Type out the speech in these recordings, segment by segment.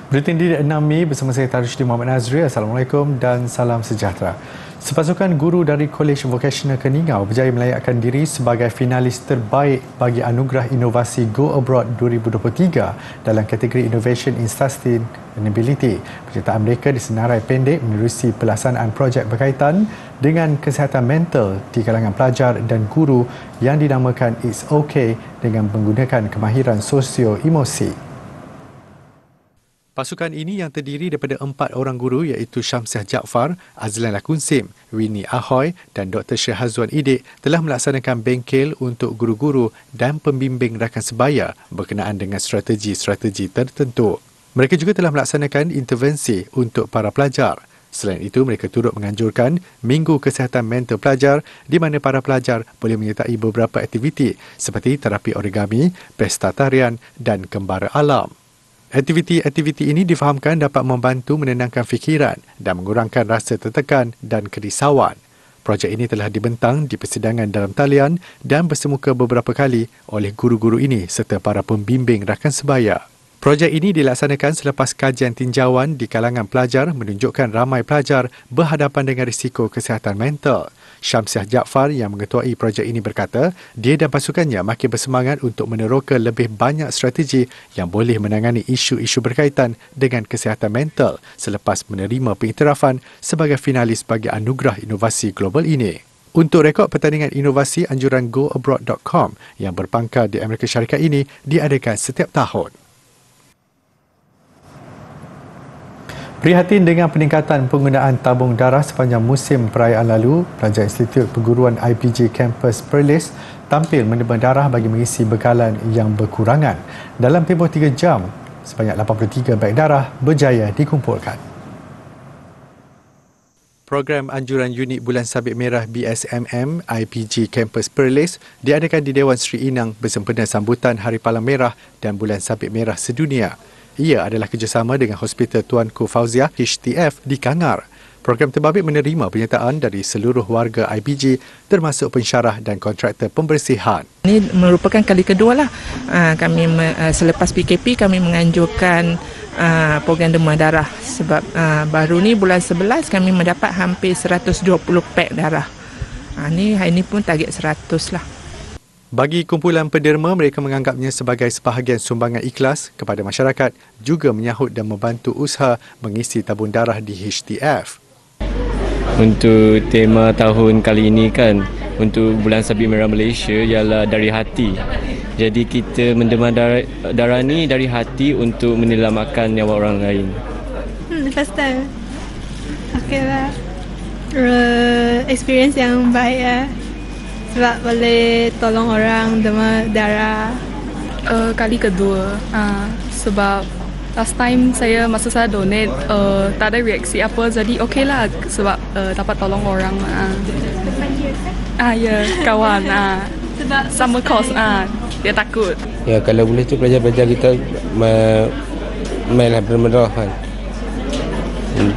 Buletin di 6 Mei bersama saya Tarushdin Muhammad Nazri. Assalamualaikum dan salam sejahtera. Sepasukan guru dari Kolej Vocational Keningau berjaya melayakkan diri sebagai finalis terbaik bagi Anugerah Inovasi Go Abroad 2023 dalam kategori Innovation in Sustainability. Penyertaan mereka disenarai pendek menerusi pelaksanaan projek berkaitan dengan kesihatan mental di kalangan pelajar dan guru yang dinamakan It's OK dengan menggunakan kemahiran sosio-emosi. Pasukan ini yang terdiri daripada 4 orang guru iaitu Syamsiah Jaafar, Azlan Lakunsim, Winnie Ahoy dan Dr. Syahazwan Idik telah melaksanakan bengkel untuk guru-guru dan pembimbing rakan sebaya berkenaan dengan strategi-strategi tertentu. Mereka juga telah melaksanakan intervensi untuk para pelajar. Selain itu, mereka turut menganjurkan Minggu Kesihatan Mental Pelajar di mana para pelajar boleh menyertai beberapa aktiviti seperti terapi origami, pesta tarian dan kembara alam. Aktiviti-aktiviti ini difahamkan dapat membantu menenangkan fikiran dan mengurangkan rasa tertekan dan kerisauan. Projek ini telah dibentang di persidangan dalam talian dan bersemuka beberapa kali oleh guru-guru ini serta para pembimbing rakan sebaya. Projek ini dilaksanakan selepas kajian tinjauan di kalangan pelajar menunjukkan ramai pelajar berhadapan dengan risiko kesihatan mental. Syamsiah Jaafar yang mengetuai projek ini berkata, dia dan pasukannya makin bersemangat untuk meneroka lebih banyak strategi yang boleh menangani isu-isu berkaitan dengan kesihatan mental selepas menerima pengiktirafan sebagai finalis bagi Anugerah Inovasi Global ini. Untuk rekod pertandingan inovasi anjuran goabroad.com yang berpangkal di Amerika Syarikat ini diadakan setiap tahun. Prihatin dengan peningkatan penggunaan tabung darah sepanjang musim perayaan lalu, pelajar Institut Perguruan IPG Kampus Perlis tampil menerima darah bagi mengisi bekalan yang berkurangan. Dalam tempoh 3 jam, sebanyak 83 beg darah berjaya dikumpulkan. Program anjuran unit Bulan Sabit Merah BSMM IPG Kampus Perlis diadakan di Dewan Sri Inang bersempena sambutan Hari Palang Merah dan Bulan Sabit Merah Sedunia. Ia adalah kerjasama dengan Hospital Tuanku Fauziah HTF di Kangar. Program terbabit menerima penyertaan dari seluruh warga IPG termasuk pensyarah dan kontraktor pembersihan. Ini merupakan kali kedua lah kami selepas PKP kami menganjurkan program demam darah sebab baru ni bulan 11 kami mendapat hampir 120 pek darah. Hari ini pun target 100 lah. Bagi kumpulan penderma, mereka menganggapnya sebagai sebahagian sumbangan ikhlas kepada masyarakat, juga menyahut dan membantu usaha mengisi tabung darah di HTF. Untuk tema tahun kali ini kan, untuk Bulan Sabit Merah Malaysia ialah dari hati. Jadi kita mendemam darah ni dari hati untuk menyelamatkan nyawa orang lain. First time. Okey lah. Experience yang baik lah. Sebab boleh tolong orang demam darah. Kali kedua. Sebab last time masa saya donate, tak ada reaksi apa. Jadi okey lah sebab dapat tolong orang. Ya, kawan. Sebab sama kos. Dia takut. Ya, kalau boleh tu pelajar-pelajar kita mainlah bermerah kan.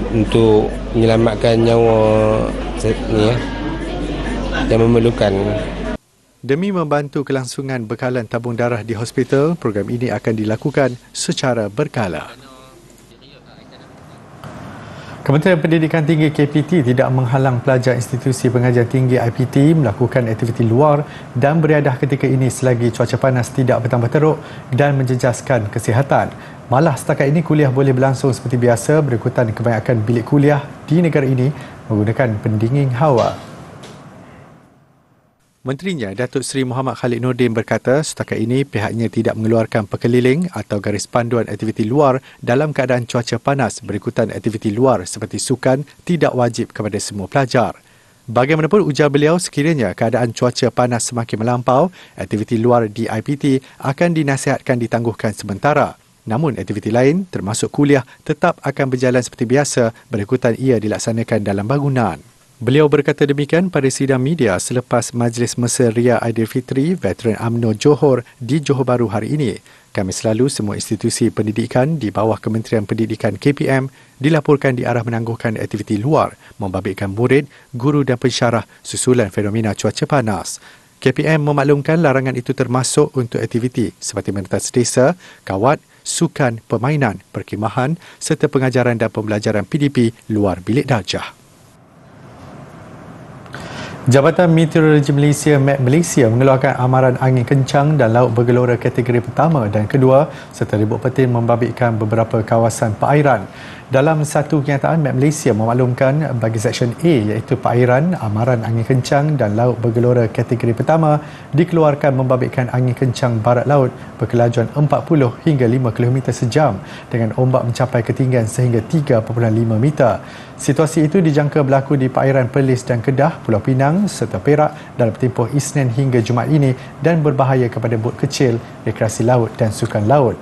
Untuk menyelamatkan nyawa ni ya. Yang memerlukan. Demi membantu kelangsungan bekalan tabung darah di hospital, program ini akan dilakukan secara berkala. Kementerian Pendidikan Tinggi KPT tidak menghalang pelajar institusi pengajian tinggi IPT melakukan aktiviti luar dan beriadah ketika ini selagi cuaca panas tidak bertambah teruk dan menjejaskan kesihatan. Malah setakat ini kuliah boleh berlangsung seperti biasa berikutan kebanyakan bilik kuliah di negara ini menggunakan pendingin hawa. Menterinya, Datuk Seri Muhammad Khalid Nordin berkata setakat ini pihaknya tidak mengeluarkan pekeliling atau garis panduan aktiviti luar dalam keadaan cuaca panas berikutan aktiviti luar seperti sukan tidak wajib kepada semua pelajar. Bagaimanapun ujar beliau, sekiranya keadaan cuaca panas semakin melampau, aktiviti luar di IPT akan dinasihatkan ditangguhkan sementara. Namun aktiviti lain termasuk kuliah tetap akan berjalan seperti biasa berikutan ia dilaksanakan dalam bangunan. Beliau berkata demikian pada sidang media selepas Majlis Mesra Ria Aidilfitri Veteran UMNO Johor di Johor Bahru hari ini. Kami selalu semua institusi pendidikan di bawah Kementerian Pendidikan KPM dilaporkan diarah menangguhkan aktiviti luar membabitkan murid, guru dan pensyarah susulan fenomena cuaca panas. KPM memaklumkan larangan itu termasuk untuk aktiviti seperti mentas desa, kawat, sukan, permainan, perkhemahan serta pengajaran dan pembelajaran PDP luar bilik darjah. Jabatan Meteorologi Malaysia (MET Malaysia) mengeluarkan amaran angin kencang dan laut bergelora kategori pertama dan kedua serta ribut petir membabitkan beberapa kawasan perairan. Dalam satu kenyataan, MET Malaysia memaklumkan bagi Seksyen A iaitu perairan, amaran angin kencang dan laut bergelora kategori pertama dikeluarkan membabitkan angin kencang barat laut berkelajuan 40 hingga 5 km sejam dengan ombak mencapai ketinggian sehingga 3.5 meter. Situasi itu dijangka berlaku di perairan Perlis dan Kedah, Pulau Pinang serta Perak dalam tempoh Isnin hingga Jumaat ini dan berbahaya kepada bot kecil, rekreasi laut dan sukan laut.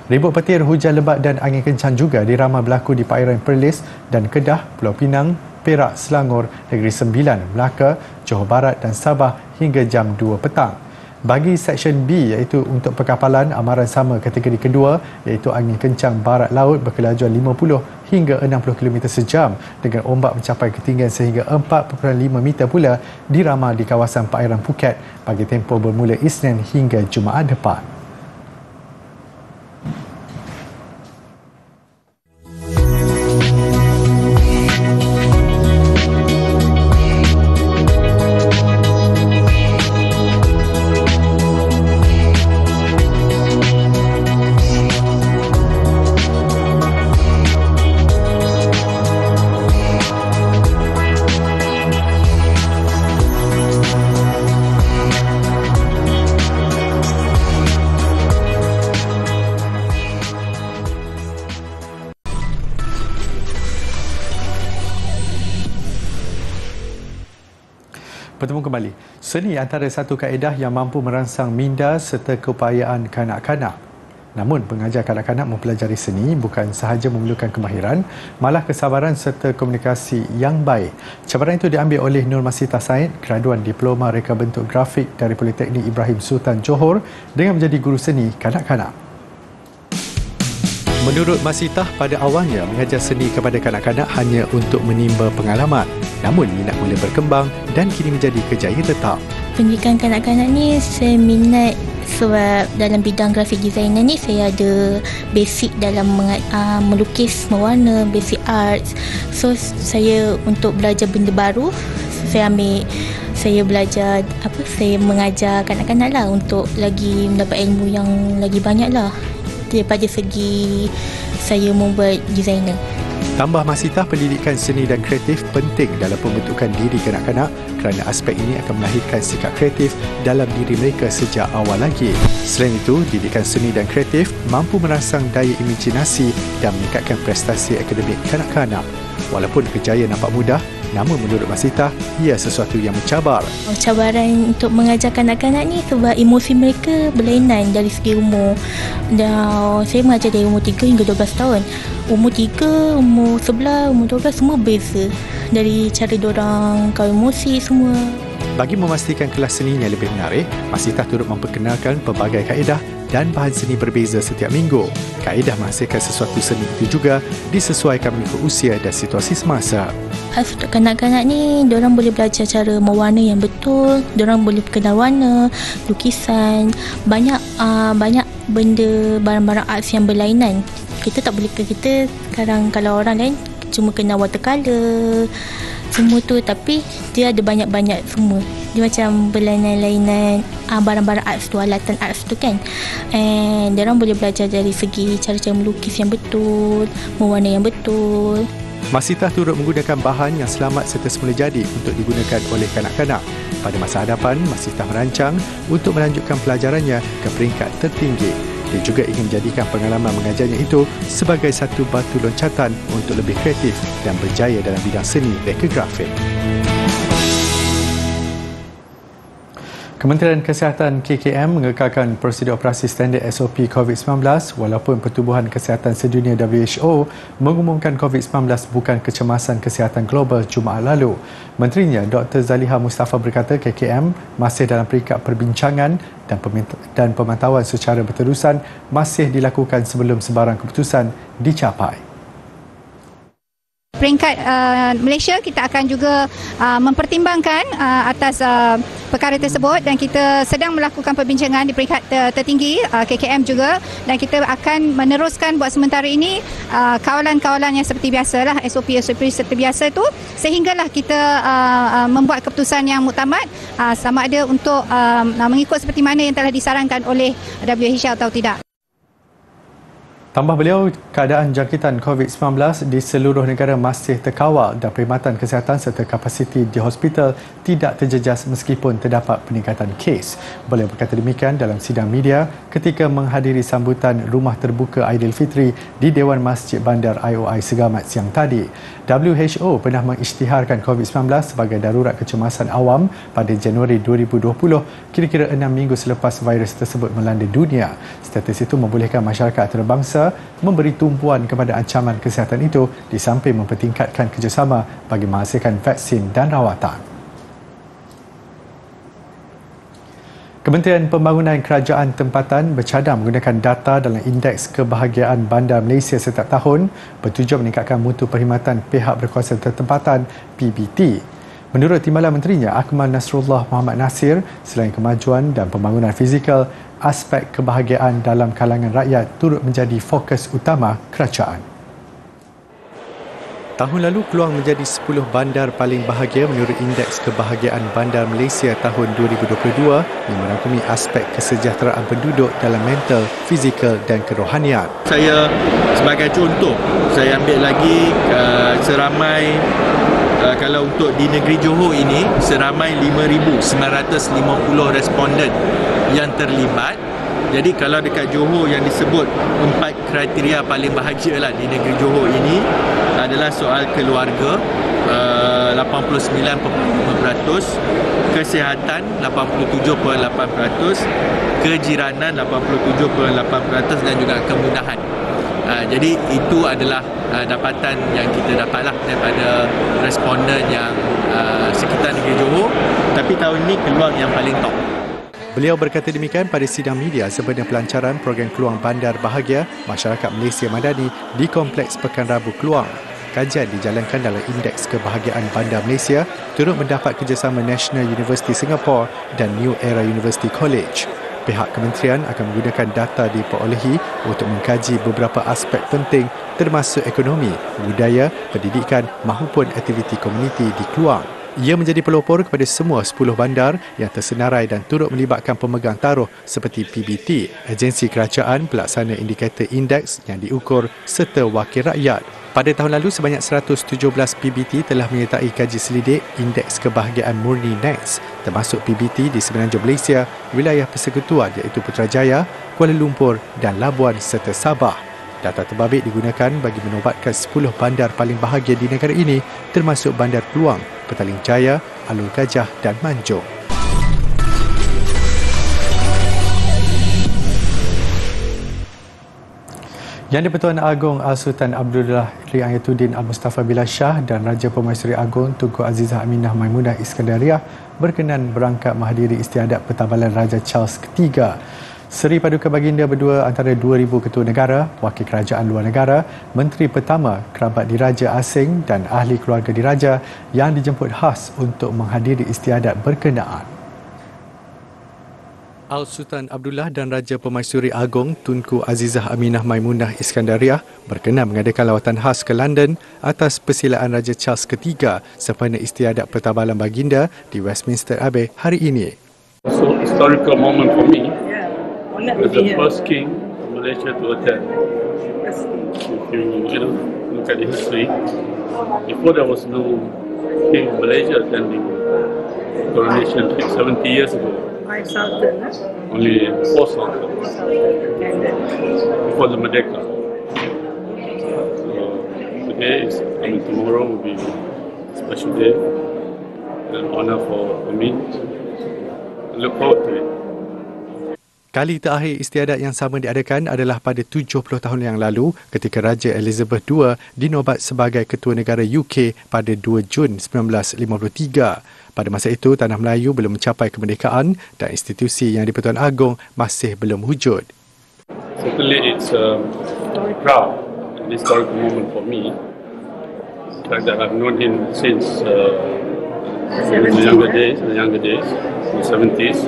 Ribut petir, hujan lebat dan angin kencang juga diramal berlaku di perairan Perlis dan Kedah, Pulau Pinang, Perak, Selangor, Negeri Sembilan, Melaka, Johor Barat dan Sabah hingga jam 2 petang. Bagi Seksyen B iaitu untuk perkapalan, amaran sama kategori kedua iaitu angin kencang barat laut berkelajuan 50 hingga 60 km sejam dengan ombak mencapai ketinggian sehingga 4.5 meter pula diramal di kawasan perairan Phuket bagi tempoh bermula Isnin hingga Jumaat depan. Bertemu kembali. Seni antara satu kaedah yang mampu merangsang minda serta keupayaan kanak-kanak. Namun, pengajar kanak-kanak mempelajari seni bukan sahaja memerlukan kemahiran, malah kesabaran serta komunikasi yang baik. Cabaran itu diambil oleh Nur Masitah Said, graduan Diploma Reka Bentuk Grafik dari Politeknik Ibrahim Sultan Johor dengan menjadi guru seni kanak-kanak. Menurut Masitah, pada awalnya mengajar seni kepada kanak-kanak hanya untuk menimba pengalaman. Namun minat mula berkembang dan kini menjadi kerjaya tetap. Pendidikan kanak-kanak ni saya minat sebab dalam bidang grafik designer ni saya ada basic dalam melukis, mewarna, basic arts. So saya untuk belajar benda baru, saya belajar saya mengajar kanak-kanak lah untuk lagi mendapat ilmu yang lagi banyak lah daripada segi saya membuat designer. Tambah Masitah, pendidikan seni dan kreatif penting dalam pembentukan diri kanak-kanak kerana aspek ini akan melahirkan sikap kreatif dalam diri mereka sejak awal lagi. Selain itu, didikan seni dan kreatif mampu merangsang daya imajinasi dan meningkatkan prestasi akademik kanak-kanak. Walaupun kerjaya nampak mudah, namun menurut Masitah, ia sesuatu yang mencabar. Cabaran untuk mengajar kanak-kanak ni sebab emosi mereka berlainan dari segi umur. Dan saya mengajar dari umur 3 hingga 12 tahun. Umur 3, umur 11, umur 12 semua beza. Dari cara diorang kau emosi semua. Bagi memastikan kelas seninya lebih menarik, Masitah turut memperkenalkan pelbagai kaedah dan bahan seni berbeza setiap minggu. Kaedah menghasilkan sesuatu seni itu juga disesuaikan mengikut usia dan situasi semasa. Untuk kanak-kanak ni, diorang boleh belajar cara mewarna yang betul, diorang boleh kenal warna, lukisan, banyak benda, barang-barang arts yang berlainan. Kita tak boleh kita sekarang kalau orang lain cuma kenal watercolour semua tu, tapi dia ada banyak-banyak semua. Dia macam berlainan-lainan barang-barang arts tu, alatan arts tu kan. And diorang boleh belajar dari segi cara-cara melukis yang betul, mewarna yang betul. Masitah turut menggunakan bahan yang selamat serta semula jadi untuk digunakan oleh kanak-kanak. Pada masa hadapan, Masitah merancang untuk melanjutkan pelajarannya ke peringkat tertinggi. Dia juga ingin menjadikan pengalaman mengajarnya itu sebagai satu batu loncatan untuk lebih kreatif dan berjaya dalam bidang seni reka grafik. Kementerian Kesihatan KKM mengekalkan prosedur operasi standard SOP COVID-19 walaupun Pertubuhan Kesihatan Sedunia WHO mengumumkan COVID-19 bukan kecemasan kesihatan global Jumaat lalu. Menterinya Dr. Zaliha Mustafa berkata KKM masih dalam peringkat perbincangan dan pemantauan secara berterusan masih dilakukan sebelum sebarang keputusan dicapai. Peringkat Malaysia, kita akan juga mempertimbangkan atas perkara tersebut dan kita sedang melakukan perbincangan di peringkat tertinggi KKM juga, dan kita akan meneruskan buat sementara ini kawalan-kawalan yang seperti biasalah, SOP seperti biasa tu, sehinggalah kita membuat keputusan yang muktamad sama ada untuk mengikut seperti mana yang telah disarankan oleh WHO atau tidak. Tambah beliau, keadaan jangkitan COVID-19 di seluruh negara masih terkawal dan perkhidmatan kesihatan serta kapasiti di hospital tidak terjejas meskipun terdapat peningkatan kes. Beliau berkata demikian dalam sidang media ketika menghadiri sambutan Rumah Terbuka Aidilfitri di Dewan Masjid Bandar IOI Segamat siang tadi. WHO pernah mengisytiharkan COVID-19 sebagai darurat kecemasan awam pada Januari 2020, kira-kira 6 minggu selepas virus tersebut melanda dunia. Status itu membolehkan masyarakat antarabangsa memberi tumpuan kepada ancaman kesihatan itu di samping mempertingkatkan kerjasama bagi menghasilkan vaksin dan rawatan. Kementerian Pembangunan Kerajaan Tempatan bercadang menggunakan data dalam Indeks Kebahagiaan Bandar Malaysia setiap tahun bertujuan meningkatkan mutu perkhidmatan pihak berkuasa tempatan PBT. Menurut Timbalan Menterinya Akmal Nasrullah Muhammad Nasir, selain kemajuan dan pembangunan fizikal, aspek kebahagiaan dalam kalangan rakyat turut menjadi fokus utama kerajaan. Tahun lalu, Kluang menjadi 10 bandar paling bahagia menurut Indeks Kebahagiaan Bandar Malaysia tahun 2022 yang merangkumi aspek kesejahteraan penduduk dalam mental, fizikal dan kerohanian. Saya sebagai contoh, saya ambil lagi seramai kalau untuk di negeri Johor ini seramai 5,950 responden yang terlibat. Jadi kalau dekat Johor yang disebut 4 kriteria paling bahagia lah di negeri Johor ini adalah soal keluarga 89.5%, kesihatan 87.8%, kejiranan 87.8% dan juga kemudahan. Jadi itu adalah dapatan yang kita dapatlah daripada responden yang sekitar negeri Johor, tapi tahun ini Keluang yang paling top. Beliau berkata demikian pada sidang media sempena pelancaran program Kluang Bandar Bahagia Masyarakat Malaysia Madani di Kompleks Pekan Rabu Kluang. Kajian dijalankan dalam Indeks Kebahagiaan Bandar Malaysia turut mendapat kerjasama National University Singapore dan New Era University College. Pihak kementerian akan menggunakan data diperolehi untuk mengkaji beberapa aspek penting termasuk ekonomi, budaya, pendidikan maupun aktiviti komuniti di Kluang. Ia menjadi pelopor kepada semua 10 bandar yang tersenarai dan turut melibatkan pemegang taruh seperti PBT, agensi kerajaan pelaksana indikator indeks yang diukur serta wakil rakyat. Pada tahun lalu, sebanyak 117 PBT telah menyertai kaji selidik Indeks Kebahagiaan Murni NEXT, termasuk PBT di semenanjung Malaysia, wilayah persekutuan iaitu Putrajaya, Kuala Lumpur dan Labuan serta Sabah. Data terbabit digunakan bagi menobatkan 10 bandar paling bahagia di negara ini, termasuk Bandar Kluang, Petaling Jaya, Alor Gajah dan Manjung. Yang di-Pertuan Agong Al-Sultan Abdullah Riayatuddin Al-Mustafa Billah Shah dan Raja Pemaisuri Agong Tunku Azizah Aminah Maimunah Iskandariah berkenan berangkat menghadiri istiadat Pertabalan Raja Charles III. Seri Paduka Baginda berdua antara 2,000 ketua negara, wakil kerajaan luar negara, menteri pertama, kerabat diraja asing dan ahli keluarga diraja yang dijemput khas untuk menghadiri istiadat berkenaan. Al-Sultan Abdullah dan Raja Pemaisuri Agong Tunku Azizah Aminah Maimunah Iskandariah berkenan mengadakan lawatan khas ke London atas persilaan Raja Charles III sempena istiadat Pertabalan Baginda di Westminster Abbey hari ini. So historical moment for me as the first king of Malaysia to attend. If you look at the history, before there was no king of Malaysia attending coronation 70 years ago. Only 4 sultans before the Merdeka. So today is, tomorrow will be a special day, an honor for me. I look forward to it. Kali terakhir istiadat yang sama diadakan adalah pada 70 tahun yang lalu ketika Raja Elizabeth II dinobat sebagai Ketua Negara UK pada 2 Jun 1953. Pada masa itu, Tanah Melayu belum mencapai kemerdekaan dan institusi yang di-Pertuan Agong masih belum wujud. Certainly it's proud and historical moment for me The fact that I've known him since the younger days, the 70s,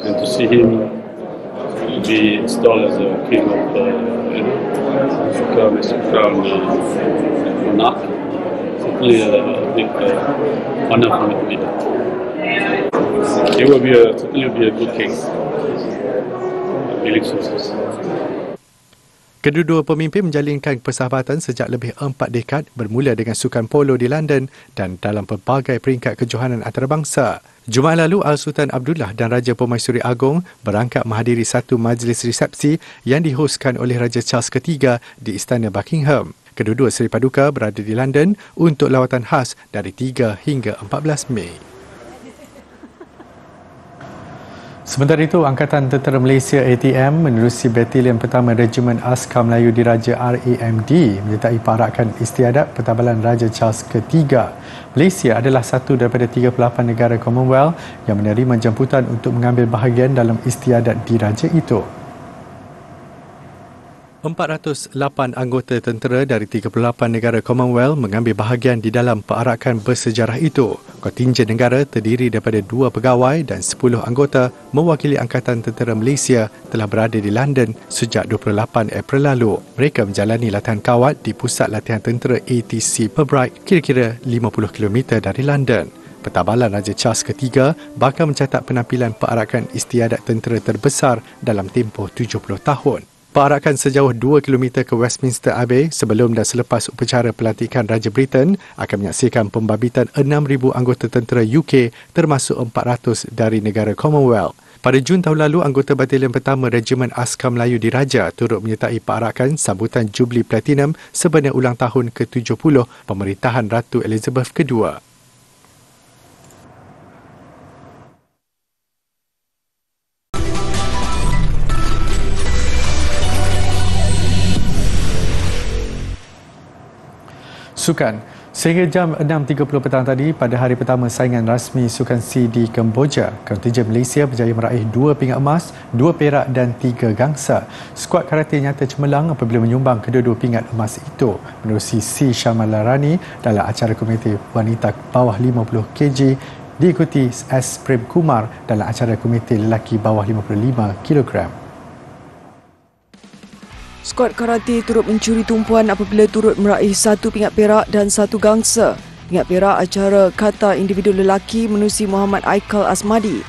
and to see him be installed as a king of Sukan monarch, certainly a big honor for me to be there. He will certainly be a good king. Kedua-dua pemimpin menjalinkan persahabatan sejak lebih 4 dekad bermula dengan sukan polo di London dan dalam pelbagai peringkat kejohanan antarabangsa. Jumaat lalu, Al-Sultan Abdullah dan Raja Permaisuri Agong berangkat menghadiri satu majlis resepsi yang dihoskan oleh Raja Charles III di Istana Buckingham. Kedua-dua Seri Paduka berada di London untuk lawatan khas dari 3 hingga 14 Mei. Sementara itu, Angkatan Tentera Malaysia ATM menerusi Batalion Pertama Regimen Askar Melayu Diraja RAMD menyertai parakan istiadat Pertabalan Raja Charles III. Malaysia adalah satu daripada 38 negara Commonwealth yang menerima jemputan untuk mengambil bahagian dalam istiadat diraja itu. 408 anggota tentera dari 38 negara Commonwealth mengambil bahagian di dalam perarakan bersejarah itu. Kontingen negara terdiri daripada 2 pegawai dan 10 anggota mewakili Angkatan Tentera Malaysia telah berada di London sejak 28 April lalu. Mereka menjalani latihan kawat di Pusat Latihan Tentera ATC Pembright kira-kira 50 km dari London. Pertabalan Raja Charles III bakal mencatat penampilan perarakan istiadat tentera terbesar dalam tempoh 70 tahun. Perarakan sejauh 2 km ke Westminster Abbey sebelum dan selepas upacara pelantikan Raja Britain akan menyaksikan pembabitan 6,000 anggota tentera UK termasuk 400 dari negara Commonwealth. Pada Jun tahun lalu, anggota Batalion Pertama Regimen Askar Melayu Diraja turut menyertai perarakan sambutan Jubli Platinum sebenar ulang tahun ke-70 pemerintahan Ratu Elizabeth II. Sukan. Sehingga jam 6.30 petang tadi, pada hari pertama saingan rasmi Sukan C di Kemboja, kontingen Malaysia berjaya meraih 2 pingat emas, 2 perak dan 3 gangsa. Skuad karate nyata cemerlang apabila menyumbang kedua-dua pingat emas itu menerusi C. Syamalarani dalam acara komite wanita bawah 50 kg, diikuti S. Prem Kumar dalam acara komite lelaki bawah 55 kg. Skuad karate turut mencuri tumpuan apabila turut meraih 1 pingat perak dan 1 gangsa. Pingat perak acara kata individu lelaki menerusi Muhammad Aikal Asmadi.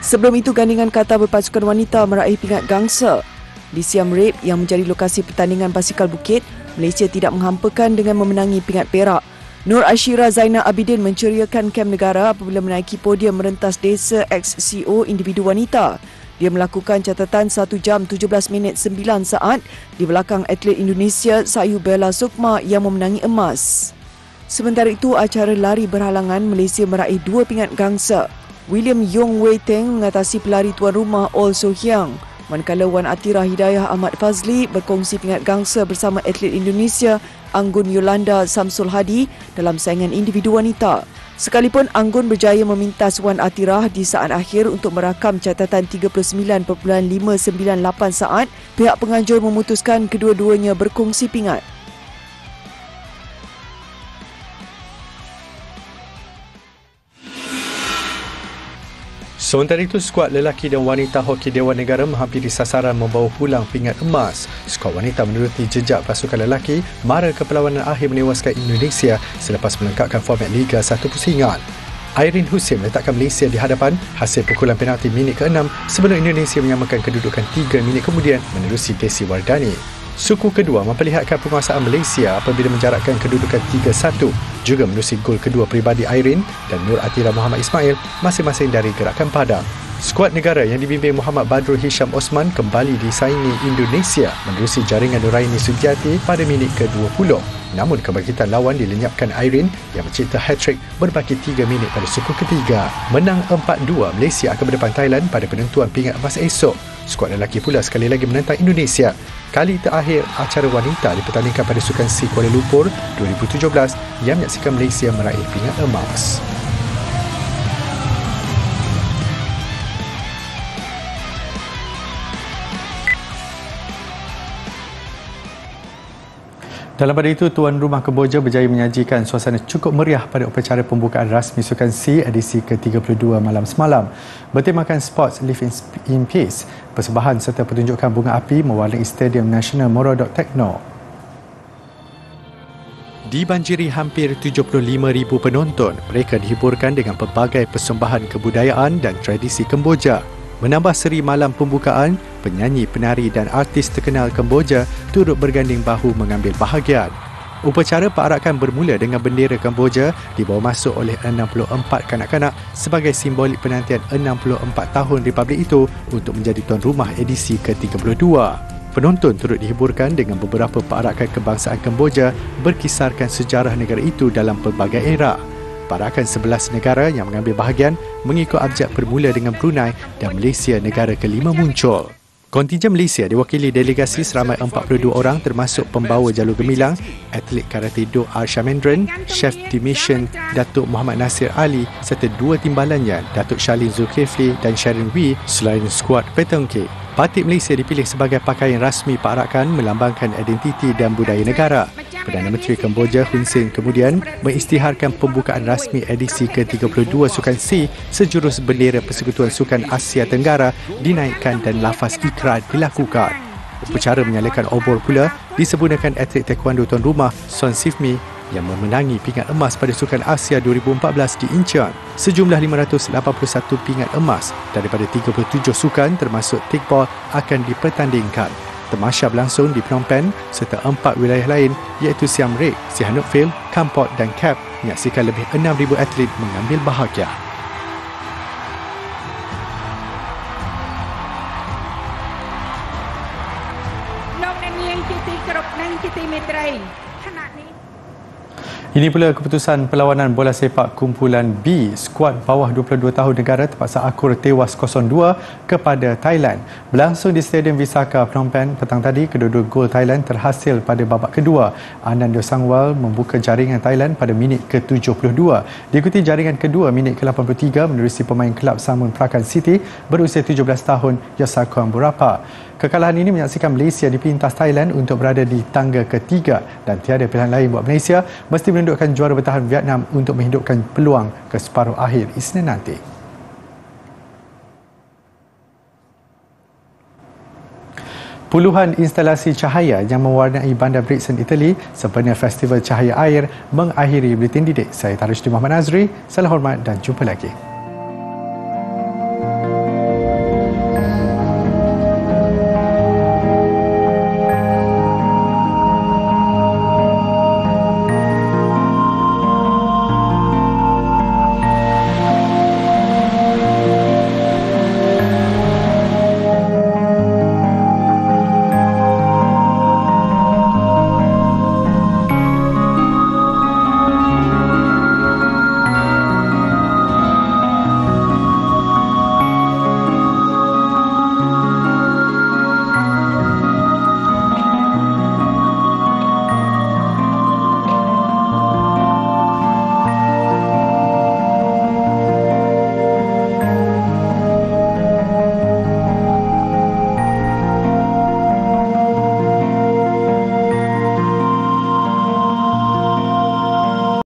Sebelum itu, gandingan kata berpasukan wanita meraih pingat gangsa. Di Siam Reap yang menjadi lokasi pertandingan basikal bukit, Malaysia tidak menghampakan dengan memenangi pingat perak. Nur Ashira Zainal Abidin menceriakan kem negara apabila menaiki podium merentas desa XCO individu wanita. Dia melakukan catatan 1 jam 17 minit 9 saat di belakang atlet Indonesia Sayu Bella Sukma yang memenangi emas. Sementara itu, acara lari berhalangan Malaysia meraih 2 pingat gangsa. William Yong Wei Teng mengatasi pelari tuan rumah Ol So Hyang, manakala Wan Atira Hidayah Ahmad Fazli berkongsi pingat gangsa bersama atlet Indonesia Anggun Yolanda Samsul Hadi dalam saingan individu wanita. Sekalipun Anggun berjaya memintas Wan Atirah di saat akhir untuk merakam catatan 39.598 saat, pihak penganjur memutuskan kedua-duanya berkongsi pingat. Sementara itu, skuad lelaki dan wanita hoki Dewan Negara menghampiri sasaran membawa pulang pingat emas. Skuad wanita meneruti jejak pasukan lelaki mara ke perlawanan akhir menewaskan Indonesia selepas melengkapkan format Liga 1 pusingan. Irene Husin meletakkan Malaysia di hadapan hasil pukulan penalti minit ke-6 sebelum Indonesia menyamakan kedudukan 3 minit kemudian menerusi Desi Wardani. Suku kedua memperlihatkan penguasaan Malaysia apabila menjarakkan kedudukan 3-1, juga menerusi gol kedua peribadi Irene dan Nur Atira Muhammad Ismail masing-masing dari gerakan padang. Skuad negara yang dibimbing Muhammad Badrul Hisham Osman kembali disaingi Indonesia menerusi jaringan Nuraini Sugiati pada minit ke-20. Namun kebangkitan lawan dilenyapkan Irene yang mencipta hat-trick berbaki 3 minit pada suku ketiga. Menang 4-2, Malaysia akan berdepan Thailand pada penentuan pingat emas esok. Skuad lelaki pula sekali lagi menentang Indonesia. Kali terakhir acara wanita dipertandingkan pada Sukan C Kuala Lumpur 2017 yang menyaksikan Malaysia meraih pingat emas. Dalam pada itu, Tuan Rumah Kemboja berjaya menyajikan suasana cukup meriah pada upacara pembukaan rasmi Sukan C edisi ke-32 malam semalam. Bertemakan Sports Live in Peace, persembahan serta pertunjukan bunga api mewarnai Stadium Nasional Morodok Tekno. Dibanjiri hampir 75,000 penonton, mereka dihiburkan dengan pelbagai persembahan kebudayaan dan tradisi Kemboja. Menambah seri malam pembukaan, penyanyi, penari dan artis terkenal Kemboja turut berganding bahu mengambil bahagian. Upacara perarakan bermula dengan bendera Kemboja dibawa masuk oleh 64 kanak-kanak sebagai simbolik penantian 64 tahun Republik itu untuk menjadi tuan rumah edisi ke-32. Penonton turut dihiburkan dengan beberapa perarakan kebangsaan Kemboja berkisarkan sejarah negara itu dalam pelbagai era. Perarakan 11 negara yang mengambil bahagian mengikut abjad bermula dengan Brunei dan Malaysia negara kelima muncul. Kontingen Malaysia diwakili delegasi seramai 42 orang termasuk pembawa jalur gemilang, atlet karate do Arsha Mendran, chef di mission Datuk Muhammad Nasir Ali serta dua timbalannya Datuk Shalin Zulkifli dan Sharon Wee selain skuad Petongke. Batik Malaysia dipilih sebagai pakaian rasmi perarakan melambangkan identiti dan budaya negara. Perdana Menteri Kemboja Hun Sen kemudian mengisytiharkan pembukaan rasmi edisi ke-32 Sukan C sejurus bendera Persekutuan Sukan Asia Tenggara dinaikkan dan lafaz ikrar dilakukan. Upacara menyalakan obor pula disempurnakan atlet taekwondo tuan rumah Son Sifmi yang memenangi pingat emas pada Sukan Asia 2014 di Incheon. Sejumlah 581 pingat emas daripada 37 sukan termasuk kickball akan dipertandingkan. Tamasya berlangsung di Phnom Penh serta 4 wilayah lain iaitu Siem Reap, Sihanouk Vale, Kampot dan Kap menyaksikan lebih 6,000 atlet mengambil bahagian. Ini pula keputusan perlawanan bola sepak kumpulan B. Skuad bawah 22 tahun negara terpaksa akur tewas 0-2 kepada Thailand. Berlangsung di Stadium Visaka Phnom Penh petang tadi, kedua-dua gol Thailand terhasil pada babak kedua. Anand Sangwal membuka jaringan Thailand pada minit ke-72. Diikuti jaringan kedua minit ke-83 menerusi pemain kelab Samun Prakan City berusia 17 tahun Yosakon Burapa. Kekalahan ini menyaksikan Malaysia dipintas Thailand untuk berada di tangga ketiga dan tiada pilihan lain buat Malaysia mesti menundukkan juara bertahan Vietnam untuk menghidupkan peluang ke separuh akhir Isnin nanti. Puluhan instalasi cahaya yang mewarnai bandar Brixton, Itali sempena Festival Cahaya Air mengakhiri Buletin Didik. Saya Tarushdi Muhammad Azri. Salam hormat dan jumpa lagi.